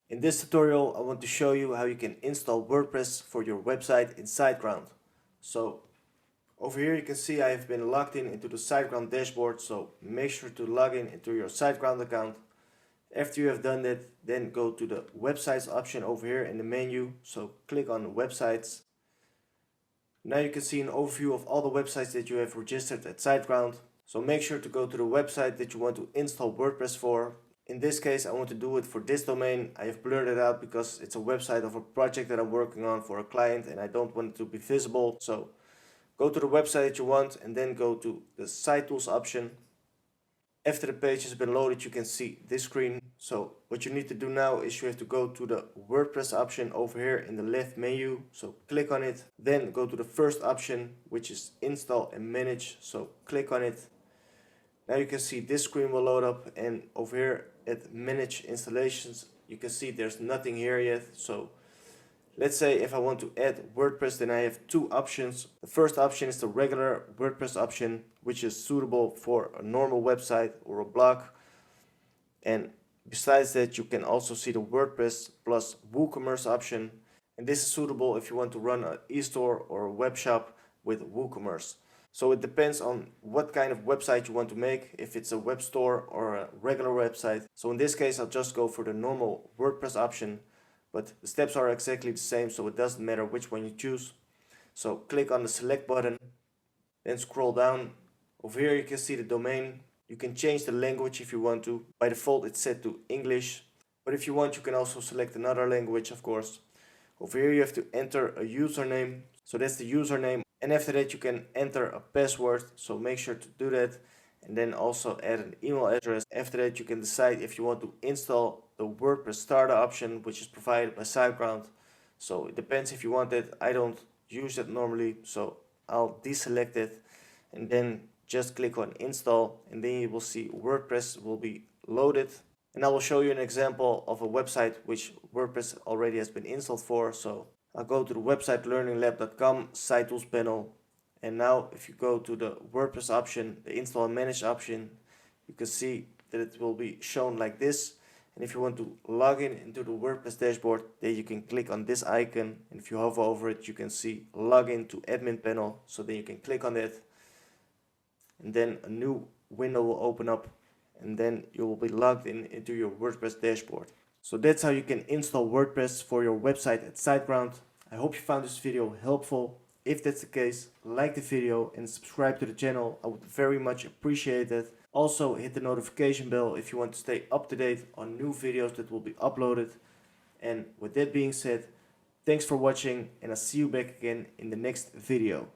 In this tutorial, I want to show you how you can install WordPress for your website in SiteGround. So over here you can see I have been logged in into the SiteGround dashboard, so make sure to log in into your SiteGround account. After you have done that, then go to the websites option over here in the menu, so click on websites. Now you can see an overview of all the websites that you have registered at SiteGround. So make sure to go to the website that you want to install WordPress for. In this case, I want to do it for this domain. I have blurred it out because it's a website of a project that I'm working on for a client and I don't want it to be visible. So go to the website that you want and then go to the Site Tools option. After the page has been loaded, you can see this screen. So what you need to do now is you have to go to the WordPress option over here in the left menu. So click on it, then go to the first option, which is Install and Manage. So click on it. Now you can see this screen will load up, and over here at Manage Installations, you can see there's nothing here yet. So let's say if I want to add WordPress, then I have two options. The first option is the regular WordPress option, which is suitable for a normal website or a blog. And besides that, you can also see the WordPress plus WooCommerce option. And this is suitable if you want to run an e-store or a web shop with WooCommerce. So it depends on what kind of website you want to make, if it's a web store or a regular website. So in this case, I'll just go for the normal WordPress option, but the steps are exactly the same, so it doesn't matter which one you choose. So click on the select button, then scroll down. Over here you can see the domain. You can change the language if you want to. By default it's set to English, but if you want you can also select another language, of course. Over here you have to enter a username, so that's the username, and after that you can enter a password, so make sure to do that, and then also add an email address. After that you can decide if you want to install the WordPress starter option, which is provided by SiteGround. So it depends if you want it. I don't use it normally, so I'll deselect it and then just click on install, and then you will see WordPress will be loaded. And I will show you an example of a website which WordPress already has been installed for. So I'll go to the website learninglab.com site tools panel, and now if you go to the WordPress option, the install and manage option, you can see that it will be shown like this. And if you want to log in into the WordPress dashboard, then you can click on this icon, and if you hover over it you can see login to admin panel, so then you can click on that and then a new window will open up, and then you will be logged in into your WordPress dashboard. So that's how you can install WordPress for your website at SiteGround. I hope you found this video helpful. If that's the case, like the video and subscribe to the channel. I would very much appreciate it. Also hit the notification bell if you want to stay up to date on new videos that will be uploaded. And with that being said, thanks for watching, and I'll see you back again in the next video.